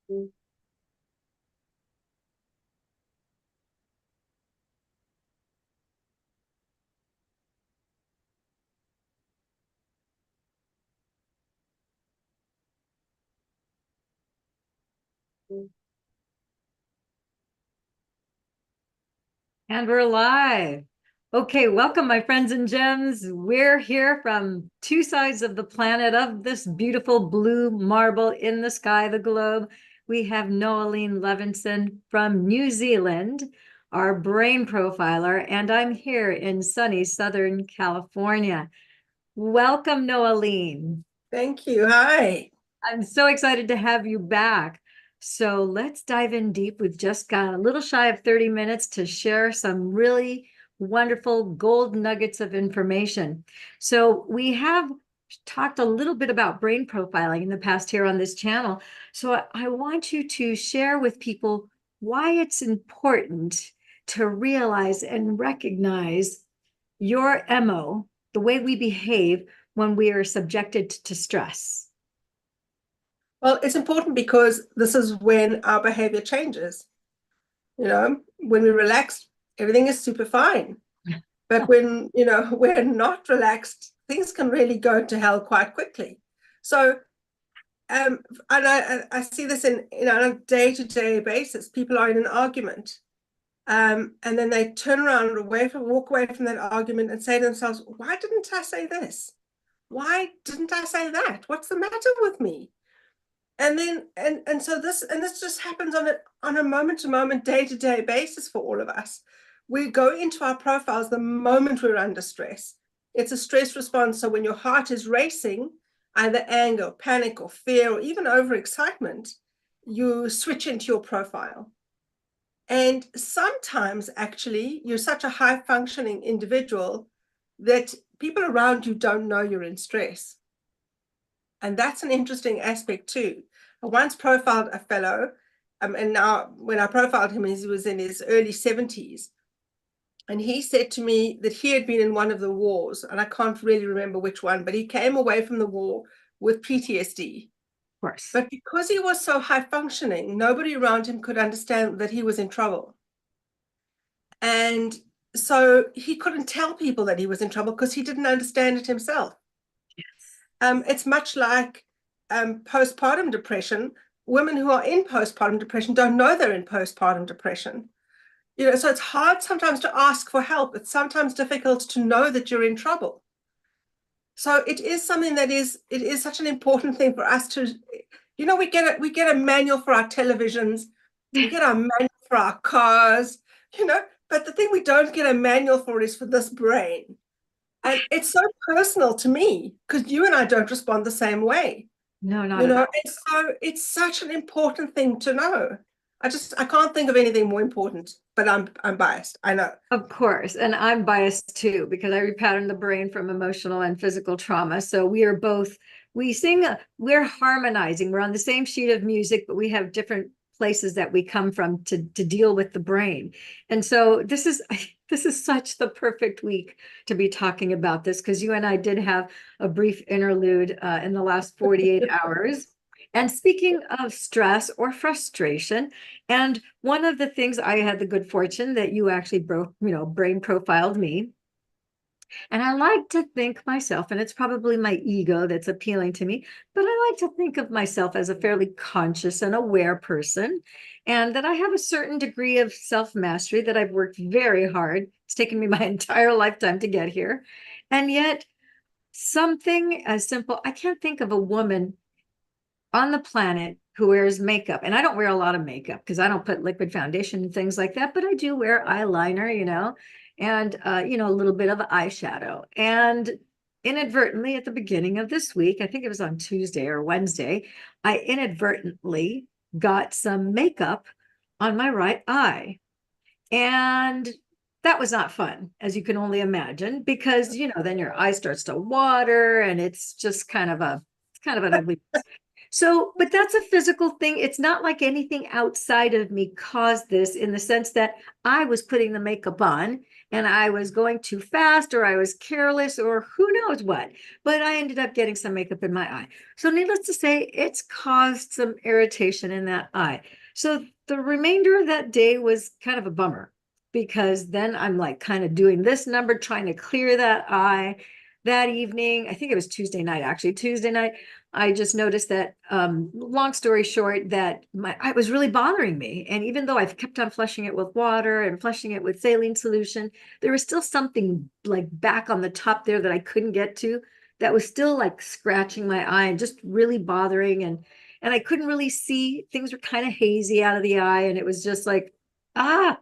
And we're live. Okay, welcome, my friends and gems. We're here from two sides of the planet of this beautiful blue marble in the sky, the globe. We have Noeline Levinson from New Zealand, our brain profiler, and I'm here in sunny Southern California. Welcome, Noeline. Thank you. Hi. I'm so excited to have you back. So let's dive in deep. We've just got a little shy of 30 minutes to share some really wonderful gold nuggets of information. So we have talked a little bit about brain profiling in the past here on this channel. So I want you to share with people why it's important to realize and recognize your MO, the way we behave when we are subjected to stress. Well, it's important because this is when our behavior changes. When we relax, everything is super fine. But when, we're not relaxed, things can really go to hell quite quickly. So, and I see this on a day-to-day basis. People are in an argument, and then they turn around and walk away from that argument and say to themselves, why didn't I say this? Why didn't I say that? What's the matter with me? And then so this just happens on a moment-to-moment, day-to-day basis for all of us. We go into our profiles the moment we're under stress. It's a stress response. So when your heart is racing, either anger, panic, or fear, or even overexcitement, you switch into your profile. And sometimes, actually, you're such a high-functioning individual that people around you don't know you're in stress. And that's an interesting aspect too. I once profiled a fellow, and now when I profiled him, he was in his early 70s. And he said to me that he had been in one of the wars, and I can't really remember which one, but he came away from the war with PTSD. Of course. But because he was so high functioning, nobody around him could understand that he was in trouble. And so he couldn't tell people that he was in trouble because he didn't understand it himself. It's much like postpartum depression. Women who are in postpartum depression don't know they're in postpartum depression. So it's hard sometimes to ask for help. It's sometimes difficult to know that you're in trouble. So it is something it is such an important thing for us to, we get a manual for our televisions, we get our manual for our cars, but the thing we don't get a manual for is for this brain. And it's so personal to me because you and I don't respond the same way. No, not at all. And so it's such an important thing to know. I can't think of anything more important, but I'm biased. I know. Of course. And I'm biased too, because I repattern the brain from emotional and physical trauma. So we're harmonizing. We're on the same sheet of music, but we have different places that we come from to deal with the brain. And so this is such the perfect week to be talking about this, because you and I did have a brief interlude in the last 48 hours. And speaking of stress or frustration, and one of the things, I had the good fortune that you actually brain profiled me. And I like to think myself, and it's probably my ego that's appealing to me, but I like to think of myself as a fairly conscious and aware person, and that I have a certain degree of self-mastery that I've worked very hard. It's taken me my entire lifetime to get here. And yet something as simple, I can't think of a woman on the planet who wears makeup. And I don't wear a lot of makeup because I don't put liquid foundation and things like that, but I do wear eyeliner, and, a little bit of eyeshadow. And inadvertently at the beginning of this week, I think it was on Tuesday or Wednesday, I inadvertently got some makeup on my right eye. And that was not fun, as you can only imagine, because, then your eye starts to water and it's just kind of an ugly. So, but that's a physical thing. It's not like anything outside of me caused this, in the sense that I was putting the makeup on and I was going too fast, or I was careless, or who knows what, but I ended up getting some makeup in my eye. So needless to say, it's caused some irritation in that eye. So the remainder of that day was kind of a bummer, because then I'm like kind of doing this number, trying to clear that eye. That evening, I think it was Tuesday night, actually, Tuesday night, I just noticed that, long story short, that my eye was really bothering me. And even though I've kept on flushing it with water and flushing it with saline solution, there was still something like back on the top there that I couldn't get to, that was still like scratching my eye and just really bothering. And I couldn't really see. Things were kind of hazy out of the eye. And it was just like, ah,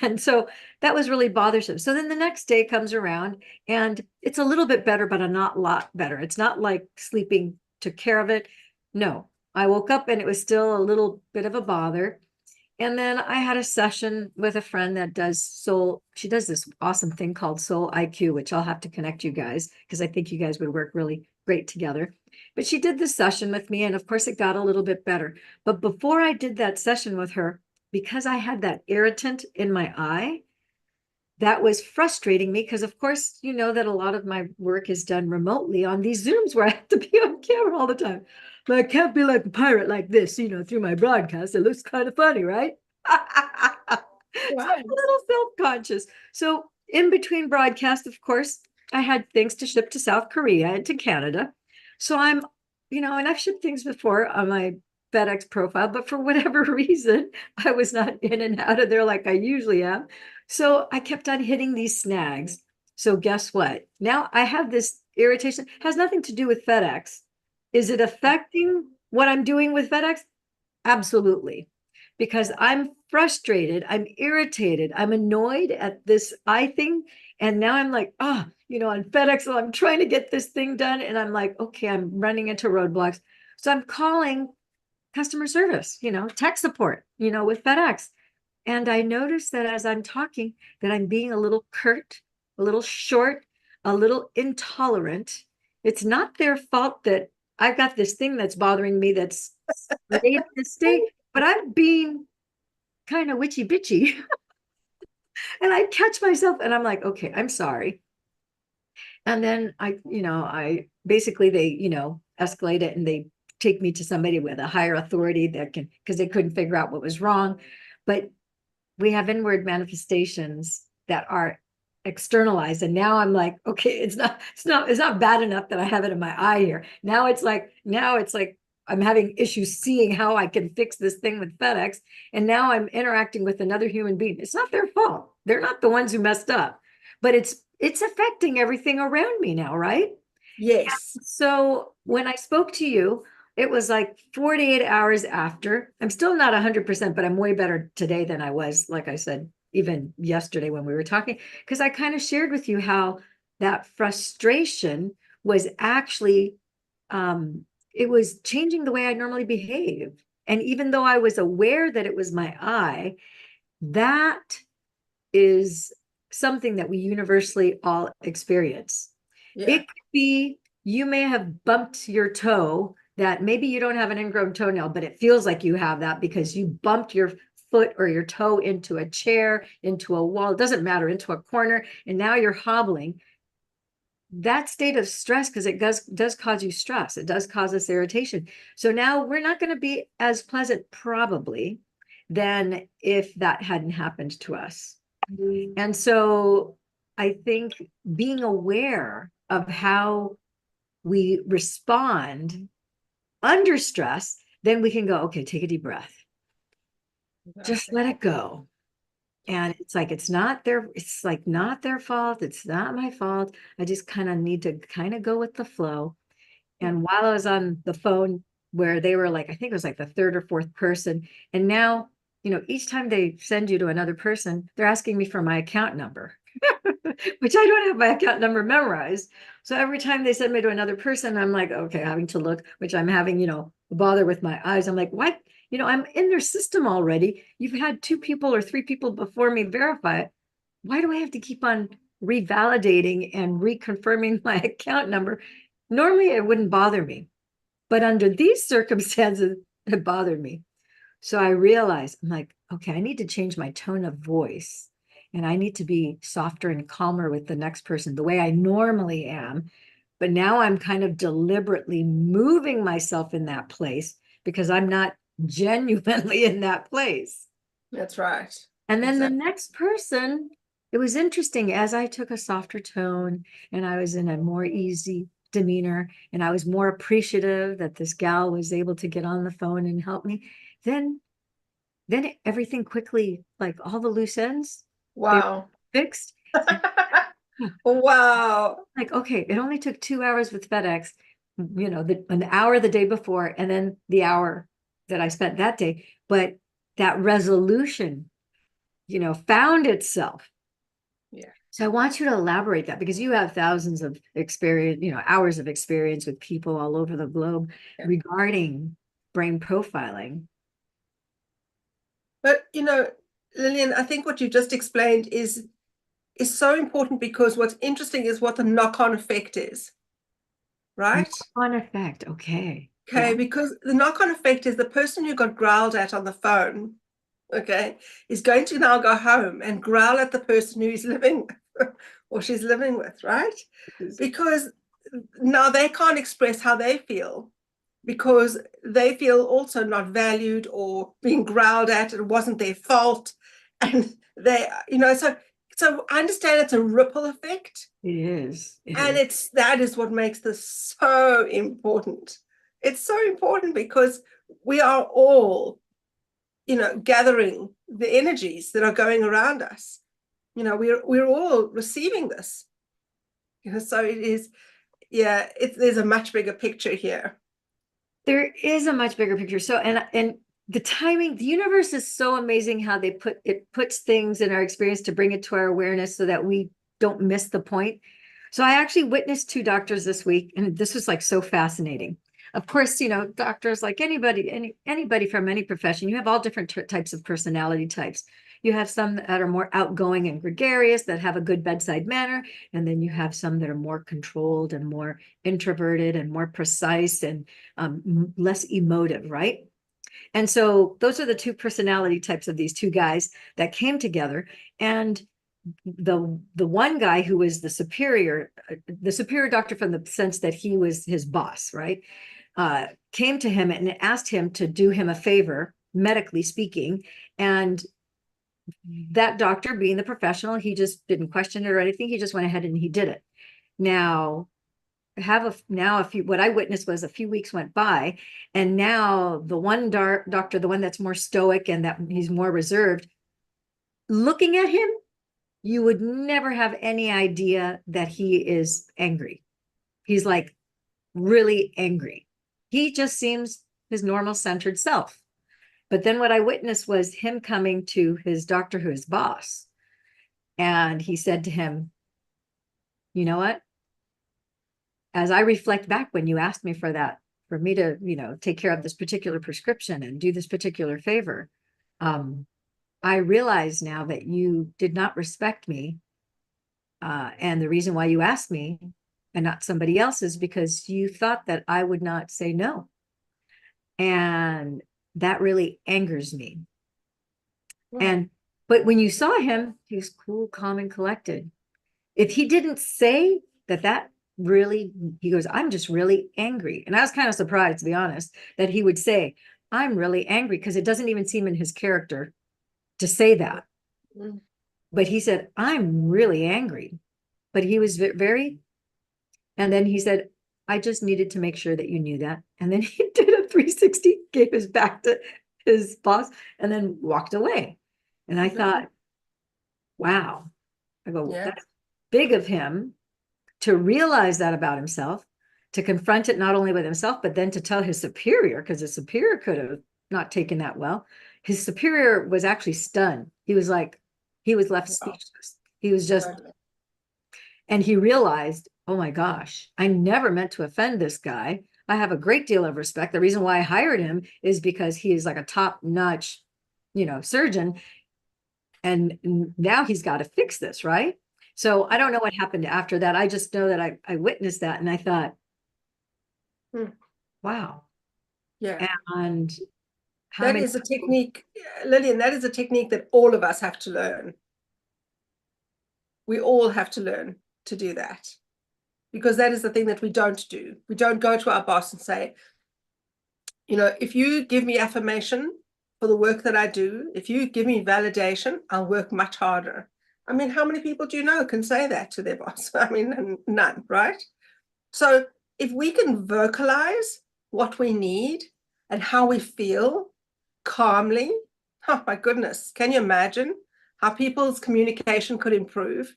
and so that was really bothersome. So then the next day comes around and it's a little bit better, but not a lot better. It's not like sleeping took care of it. No, I woke up and it was still a little bit of a bother. And then I had a session with a friend that does soul. She does this awesome thing called Soul IQ, which I'll have to connect you guys, because I think you guys would work really great together. But she did this session with me, and of course it got a little bit better. But before I did that session with her, because I had that irritant in my eye, that was frustrating me, because of course, you know that a lot of my work is done remotely on these Zooms where I have to be on camera all the time. But I can't be like a pirate like this, through my broadcast. It looks kind of funny, right? So I'm a little self-conscious. So in between broadcasts, of course, I had things to ship to South Korea and to Canada. So I'm, and I've shipped things before on my FedEx profile, but for whatever reason, I was not in and out of there like I usually am. So I kept on hitting these snags. So guess what? Now I have this irritation. It has nothing to do with FedEx. Is it affecting what I'm doing with FedEx? Absolutely. Because I'm frustrated, I'm irritated, I'm annoyed at this eye thing. And now I'm like, on FedEx, I'm trying to get this thing done. And I'm like, okay, I'm running into roadblocks. So I'm calling customer service, tech support, with FedEx. And I noticed that as I'm talking, that I'm being a little curt, a little short, a little intolerant. It's not their fault that I've got this thing that's bothering me that's made a mistake, but I'm being kind of witchy bitchy. And I catch myself and I'm like, okay, I'm sorry. And then I basically, they, escalate it and they take me to somebody with a higher authority that can, because they couldn't figure out what was wrong. But we have inward manifestations that are externalized. And now I'm like, okay, it's not bad enough that I have it in my eye here. Now it's like I'm having issues seeing how I can fix this thing with FedEx. And now I'm interacting with another human being. It's not their fault. They're not the ones who messed up, but it's affecting everything around me now, right? Yes. So when I spoke to you, it was like 48 hours after. I'm still not 100%, but I'm way better today than I was, like I said, even yesterday when we were talking, because I kind of shared with you how that frustration was actually, it was changing the way I normally behave. And even though I was aware that it was my eye, that is something that we universally all experience. Yeah. It could be you may have bumped your toe, that maybe you don't have an ingrown toenail, but it feels like you have that because you bumped your foot or your toe into a chair, into a wall, it doesn't matter, into a corner, and now you're hobbling. That state of stress, because it does cause you stress, it does cause us irritation. So now we're not going to be as pleasant probably than if that hadn't happened to us. And so I think being aware of how we respond under stress, then we can go, okay, take a deep breath. Just let it go. And it's like, it's not their fault. It's not my fault. I just kind of need to kind of go with the flow. And while I was on the phone where they were like, I think it was like the third or fourth person. And now, each time they send you to another person, they're asking me for my account number, which I don't have my account number memorized. So every time they send me to another person, I'm like, okay, having to look, which I'm having, bother with my eyes. I'm like, what? I'm in their system already. You've had 2 people or 3 people before me verify it. Why do I have to keep on revalidating and reconfirming my account number? Normally it wouldn't bother me, but under these circumstances, it bothered me. So I realized, I'm like, okay, I need to change my tone of voice. and I need to be softer and calmer with the next person the way I normally am. But now I'm kind of deliberately moving myself in that place because I'm not genuinely in that place. That's right. And then Exactly. the next person, it was interesting as I took a softer tone and I was in a more easy demeanor and I was more appreciative that this gal was able to get on the phone and help me. Then everything quickly, like all the loose ends, they were Wow. fixed. Wow. Like, okay, it only took 2 hours with FedEx, an hour the day before, and then the hour that I spent that day. But that resolution, found itself. Yeah. So I want you to elaborate that because you have thousands of experience, hours of experience with people all over the globe regarding brain profiling. But, Lillian, I think what you just explained is so important because what's interesting is what the knock-on effect is, right? On effect, okay. Okay, Yeah. because the knock-on effect is the person who got growled at on the phone, okay, is going to now go home and growl at the person who he's living with or she's living with, right? Because now they can't express how they feel because they feel also not valued or being growled at. It wasn't their fault. And so I understand it's a ripple effect. It is. And that is what makes this so important. It's so important because we are all, gathering the energies that are going around us. We're all receiving this. So it is, there's a much bigger picture here. There is a much bigger picture. So, and the timing, the universe is so amazing how it puts things in our experience to bring it to our awareness so that we don't miss the point. So I actually witnessed 2 doctors this week, and this was like so fascinating. Of course, doctors, like anybody from any profession, you have all different types of personality types. You have some that are more outgoing and gregarious that have a good bedside manner. And then you have some that are more controlled and more introverted and more precise and less emotive, right? And so those are the 2 personality types of these 2 guys that came together. And the one guy who was the superior doctor from the sense that he was his boss, right? Came to him and asked him to do him a favor, medically speaking. And that doctor, being the professional, he just didn't question it or anything. He just went ahead and he did it. Now, what I witnessed was a few weeks went by, and now the one doctor, the one that's more stoic and that he's more reserved, looking at him, you would never have any idea that he is angry. He's like really angry. He just seems his normal centered self. But then what I witnessed was him coming to his doctor, who is boss. And he said to him, you know what? As I reflect back when you asked me for me to, take care of this particular prescription and do this particular favor, I realize now that you did not respect me. And the reason why you asked me and not somebody else is because you thought that I would not say no. And that really angers me. Wow. But when you saw him, he was cool, calm, and collected. If he didn't say that really, he goes, I'm just really angry. And I was kind of surprised, to be honest, that he would say, I'm really angry, because it doesn't even seem in his character to say that. Mm-hmm. But he said, I'm really angry. But he was very, and then he said, I just needed to make sure that you knew that. And then he did a 360, gave his back to his boss, and then walked away. And I thought, wow. I go, that's big of him to realize that about himself, to confront it not only with himself, but then to tell his superior, because his superior could have not taken that well. His superior was actually stunned. He was left speechless. He was just, and he realized, oh my gosh, I never meant to offend this guy. I have a great deal of respect. The reason why I hired him is because he is like a top-notch, surgeon. And now he's got to fix this, right? So I don't know what happened after that. I just know that I witnessed that, and I thought, wow. Yeah. And that is a technique, Lillian, that is a technique that all of us have to learn. We all have to learn to do that, because that is the thing that we don't do. We don't go to our boss and say, you know, if you give me affirmation for the work that I do, if you give me validation, I'll work much harder. I mean, how many people do you know can say that to their boss? I mean, none, right? So if we can vocalize what we need and how we feel calmly, oh my goodness, can you imagine how people's communication could improve?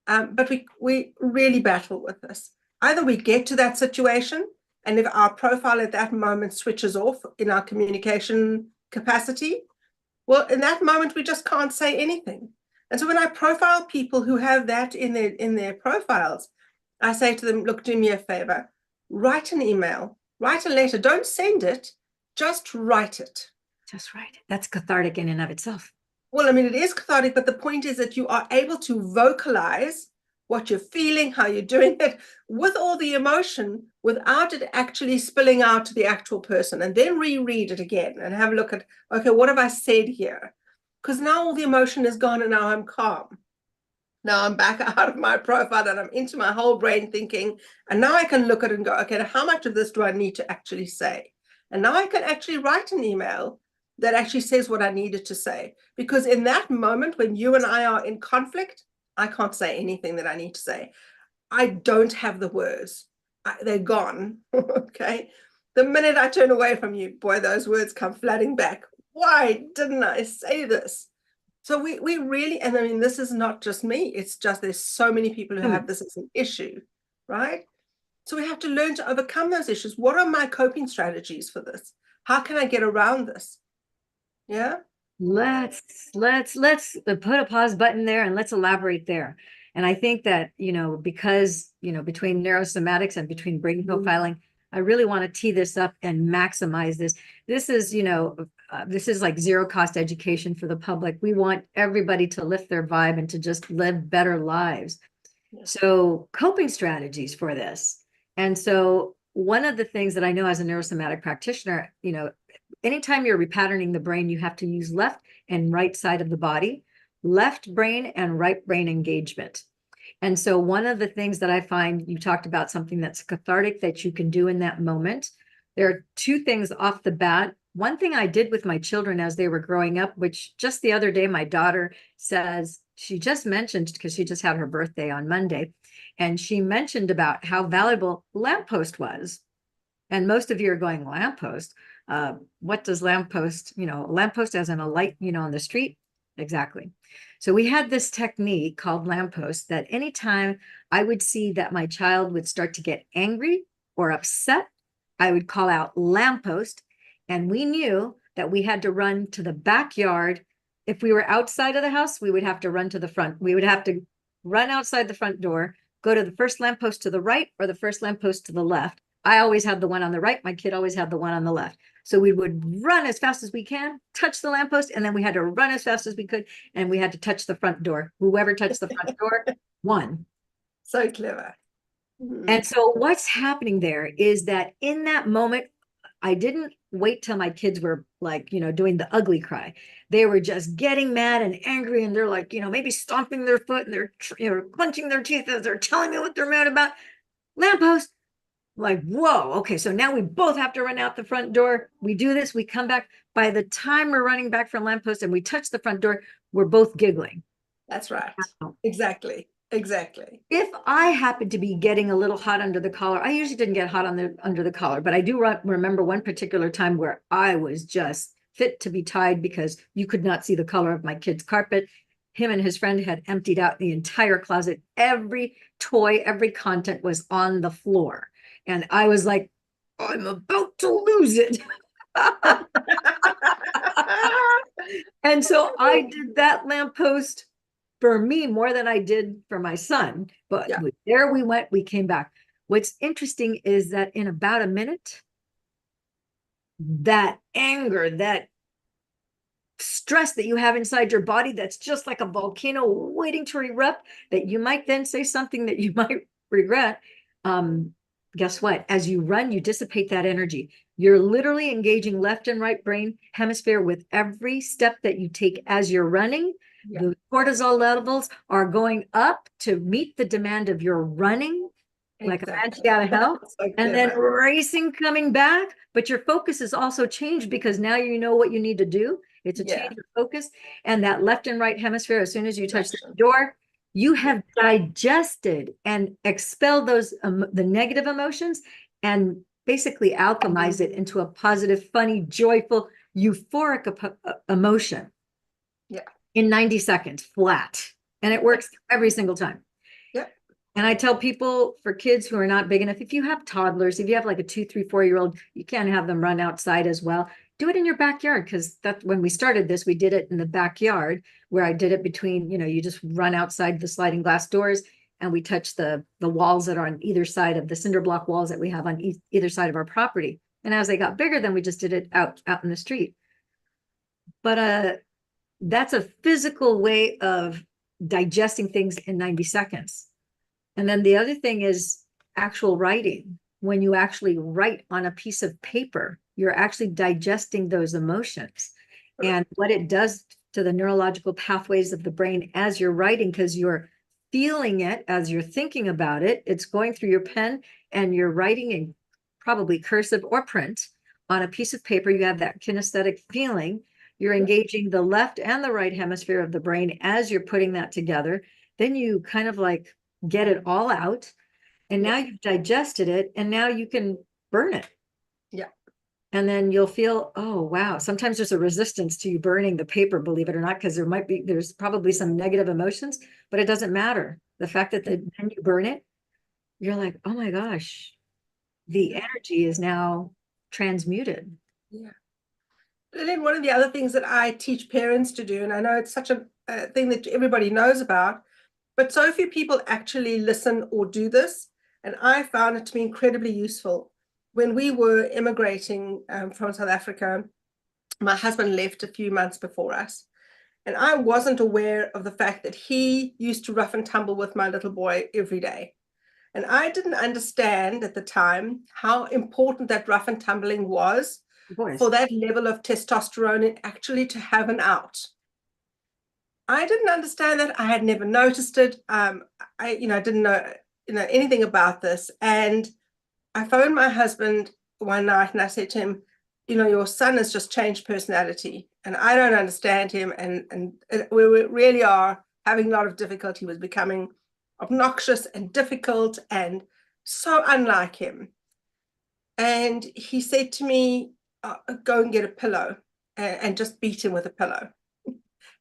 But we really battle with this. Either we get to that situation, and if our profile at that moment switches off in our communication capacity, well, in that moment, we just can't say anything. And so when I profile people who have that in their profiles, I say to them, look, do me a favor, write an email, write a letter, don't send it, just write it. Just write it. That's cathartic in and of itself. Well, I mean, it is cathartic, but the point is that you are able to vocalize what you're feeling, how you're doing it, with all the emotion, without it actually spilling out to the actual person, and then reread it again and have a look at, okay, what have I said here? Because now all the emotion is gone and now I'm calm. Now I'm back out of my profile and I'm into my whole brain thinking, and now I can look at it and go, okay, now how much of this do I need to actually say? And now I can actually write an email that actually says what I needed to say. Because in that moment, when you and I are in conflict, I can't say anything that I need to say. I don't have the words. They're gone, okay? The minute I turn away from you, boy, those words come flooding back. Why didn't I say this? So we really, and I mean, this is not just me. It's just there's so many people who have this as an issue, right? So we have to learn to overcome those issues. What are my coping strategies for this? How can I get around this? Yeah. Let's put a pause button there and let's elaborate there. And I think that, you know, because, you know, between neurosomatics and between brain profiling, I really want to tee this up and maximize this. This is, you know, this is like zero cost education for the public. We want everybody to lift their vibe and to just live better lives. So coping strategies for this. And so one of the things that I know as a neurosomatic practitioner, you know, anytime you're repatterning the brain, you have to use left and right side of the body, left brain and right brain engagement. And so one of the things that I find, you talked about something that's cathartic that you can do in that moment. There are two things off the bat. One thing I did with my children as they were growing up, which just the other day, my daughter says, she just mentioned, because she just had her birthday on Monday, and she mentioned about how valuable lamppost was. And most of you are going, lamppost? What does lamppost, you know, lamppost as in a light, you know, on the street? Exactly. So we had this technique called lamppost that anytime I would see that my child would start to get angry or upset, I would call out lamppost, and we knew that we had to run to the backyard. If we were outside of the house, we would have to run to the front. We would have to run outside the front door, go to the first lamppost to the right or the first lamppost to the left. I always had the one on the right. My kid always had the one on the left. So we would run as fast as we can, touch the lamppost, and then we had to run as fast as we could, and we had to touch the front door. Whoever touched the front door won. So clever. And so what's happening there is that in that moment, I didn't wait till my kids were like, you know, doing the ugly cry. They were just getting mad and angry, and they're like, you know, maybe stomping their foot, and they're, you know, clenching their teeth as they're telling me what they're mad about. Lamppost. Like, whoa, okay, so now we both have to run out the front door. We do this, we come back. By the time we're running back from lamppost and we touch the front door, we're both giggling. That's right. Exactly. Exactly. If I happen to be getting a little hot under the collar, I usually didn't get hot under the collar, but I do remember one particular time where I was just fit to be tied because you could not see the color of my kid's carpet. Him and his friend had emptied out the entire closet. Every toy, every content was on the floor. And I was like, I'm about to lose it. And so I did that lamppost for me more than I did for my son. But yeah, there we went, we came back. What's interesting is that in about a minute, that anger, that stress that you have inside your body, that's just like a volcano waiting to erupt, that you might then say something that you might regret. Guess what? As you run, you dissipate that energy. You're literally engaging left and right brain hemisphere with every step that you take as you're running. Yeah. The cortisol levels are going up to meet the demand of your running, like a Exactly. magic out of hell, So and then clever. racing coming back. But your focus is also changed because now you know what you need to do. It's a Yeah. change of focus. And that left and right hemisphere, as soon as you touch the Action. door, you have digested and expelled those the negative emotions and basically alchemize it into a positive, funny, joyful, euphoric emotion. Yeah. In 90 seconds flat. And it works every single time. Yeah. And I tell people, for kids who are not big enough, if you have toddlers, if you have like a 2, 3, 4-year-old, you can't have them run outside as well. Do it in your backyard, because that when we started this, we did it in the backyard, where I did it between, you just run outside the sliding glass doors, and we touch the walls that are on either side of the cinder block walls that we have on either side of our property. And as they got bigger, then we just did it out in the street. But that's a physical way of digesting things in 90 seconds. And then the other thing is actual writing. When you actually write on a piece of paper, you're actually digesting those emotions. And what it does to the neurological pathways of the brain as you're writing, because you're feeling it as you're thinking about it, it's going through your pen and you're writing in probably cursive or print on a piece of paper. You have that kinesthetic feeling. You're engaging the left and the right hemisphere of the brain as you're putting that together. Then you kind of like get it all out. And now you've digested it, and now you can burn it. Yeah. And then you'll feel, oh, wow. Sometimes there's a resistance to you burning the paper, believe it or not, because there's probably some negative emotions, but it doesn't matter. The fact that then you burn it, you're like, oh my gosh, the energy is now transmuted. Yeah. And then one of the other things that I teach parents to do, and I know it's such a thing that everybody knows about, but so few people actually listen or do this. And I found it to be incredibly useful. When we were immigrating from South Africa, my husband left a few months before us. And I wasn't aware of the fact that he used to rough and tumble with my little boy every day. And I didn't understand at the time how important that rough and tumbling was for that level of testosterone and actually to have an out. I didn't understand that. I had never noticed it. I didn't know, anything about this. And I phoned my husband one night and I said to him, your son has just changed personality and I don't understand him. And we really are having a lot of difficulty with becoming obnoxious and difficult and so unlike him. And he said to me, go and get a pillow and just beat him with a pillow.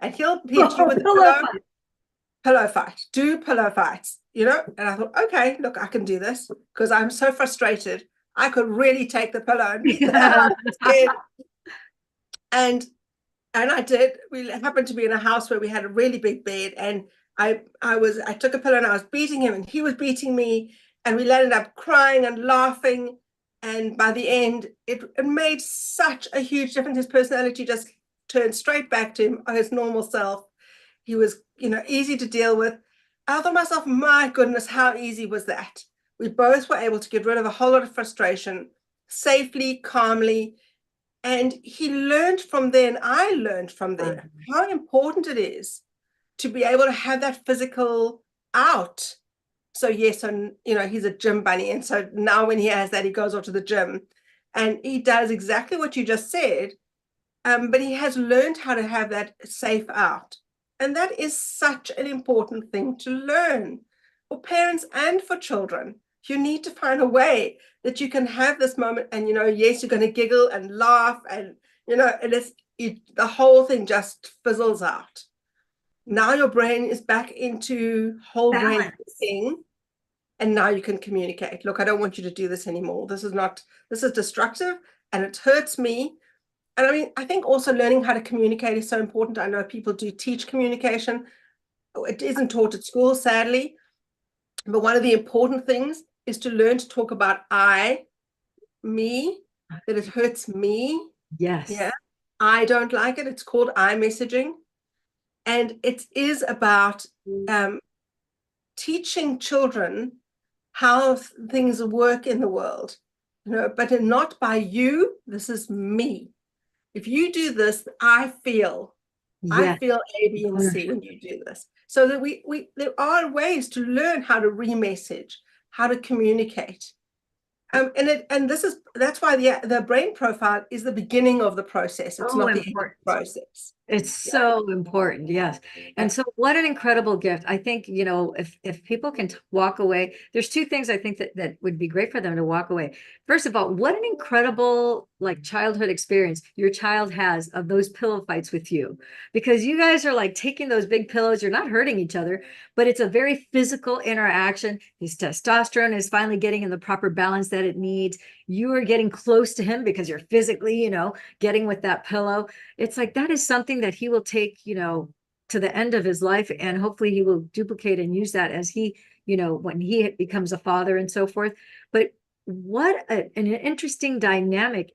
And he'll beat you with a pillow fight. Do pillow fights, And I thought, okay, look, I can do this because I'm so frustrated. I could really take the pillow and beat the hell out of this kid. And I did. We happened to be in a house where we had a really big bed, and I took a pillow and I was beating him, and he was beating me, and we ended up crying and laughing. And by the end, it made such a huge difference. His personality just turned straight back to his normal self. He was, easy to deal with. I thought to myself, my goodness, how easy was that? We both were able to get rid of a whole lot of frustration safely, calmly. And he learned from there, and I learned from there how important it is to be able to have that physical out. So yes, and he's a gym bunny. And so now when he has that, he goes off to the gym and he does exactly what you just said. But he has learned how to have that safe out. And that is such an important thing to learn for parents and for children. You need to find a way that you can have this moment and, yes, you're going to giggle and laugh and, the whole thing just fizzles out. Now your brain is back into whole brain thinking, and now you can communicate. Look, I don't want you to do this anymore. This is destructive and it hurts me. And I think also learning how to communicate is so important. I know people do teach communication. It isn't taught at school, sadly. But one of the important things is to learn to talk about me, that it hurts me. Yes. Yeah. I don't like it. It's called I messaging. And it is about teaching children how things work in the world, but not by you. This is me. If you do this, I feel, Yeah. I feel A, B, and C when you do this. So that there are ways to learn how to remessage, how to communicate. That's why the brain profile is the beginning of the process. It's So not the end of important. the process. It's Yeah. so important, yes. And so what an incredible gift. I think, you know, if people can walk away, there's two things I think that would be great for them to walk away. First of all, what an incredible like childhood experience your child has of those pillow fights with you. Because you guys are like taking those big pillows, you're not hurting each other, but it's a very physical interaction. His testosterone is finally getting in the proper balance that it needs. You are getting close to him because you're physically, you know, getting with that pillow. It's like that is something that he will take, you know, to the end of his life, and hopefully he will duplicate and use that as he, you know, when he becomes a father and so forth. But what an interesting dynamic.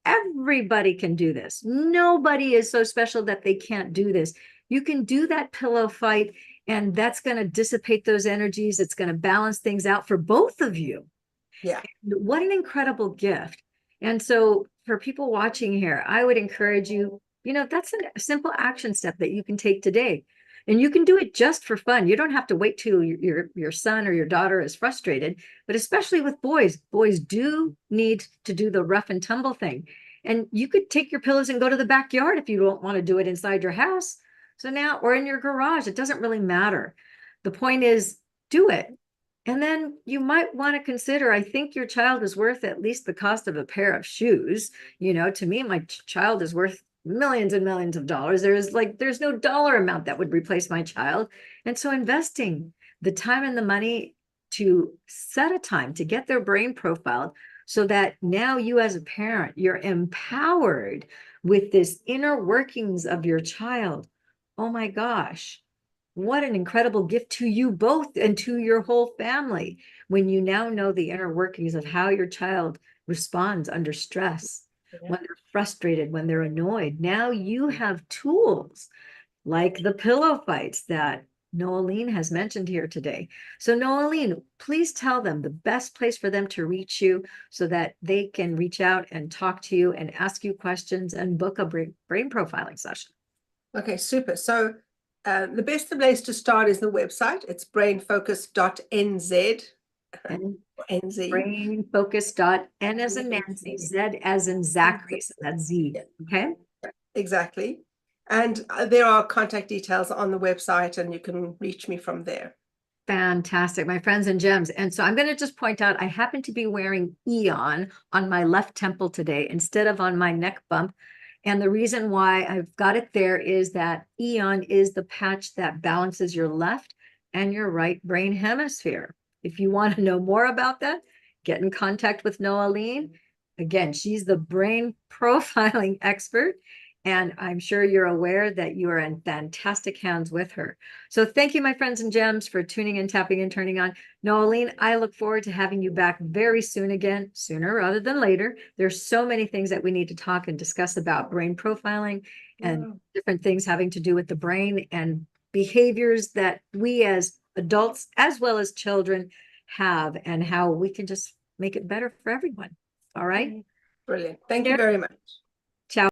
Everybody can do this. Nobody is so special that they can't do this. You can do that pillow fight, and that's going to dissipate those energies. It's going to balance things out for both of you. Yeah. What an incredible gift. And so for people watching here, I would encourage you, you know, that's a simple action step that you can take today. And you can do it just for fun. You don't have to wait till your son or your daughter is frustrated, but especially with boys do need to do the rough and tumble thing. And you could take your pillows and go to the backyard if you don't want to do it inside your house. So now, or in your garage, it doesn't really matter. The point is, do it. And then you might want to consider, I think your child is worth at least the cost of a pair of shoes. You know, to me, my child is worth millions and millions of dollars. There's no dollar amount that would replace my child. And so investing the time and the money to set a time to get their brain profiled so that now you as a parent, you're empowered with this inner workings of your child. Oh my gosh. What an incredible gift to you both and to your whole family when you now know the inner workings of how your child responds under stress, when they're frustrated, when they're annoyed. Now you have tools like the pillow fights that Noeline has mentioned here today. So Noeline, please tell them the best place for them to reach you so that they can reach out and talk to you and ask you questions and book a brain profiling session. Okay, super. So the best place to start is the website. It's brainfocus.nz. NZ. Brainfocus.n as in Nancy, Z as in Zachary. So that's Z. Okay. Exactly. And there are contact details on the website, and you can reach me from there. Fantastic, my friends and gems. And so I'm going to just point out, I happen to be wearing Aeon on my left temple today instead of on my neck bump. And the reason why I've got it there is that Aeon is the patch that balances your left and your right brain hemisphere. If you want to know more about that, get in contact with Noeline. Again, she's the brain profiling expert, and I'm sure you're aware that you are in fantastic hands with her. So thank you, my friends and gems, for tuning in, tapping and turning on. Noeline, I look forward to having you back very soon again, sooner rather than later. There's so many things that we need to talk and discuss about brain profiling and different things having to do with the brain and behaviors that we as adults, as well as children, have, and how we can just make it better for everyone. All right. Brilliant. Thank you very much.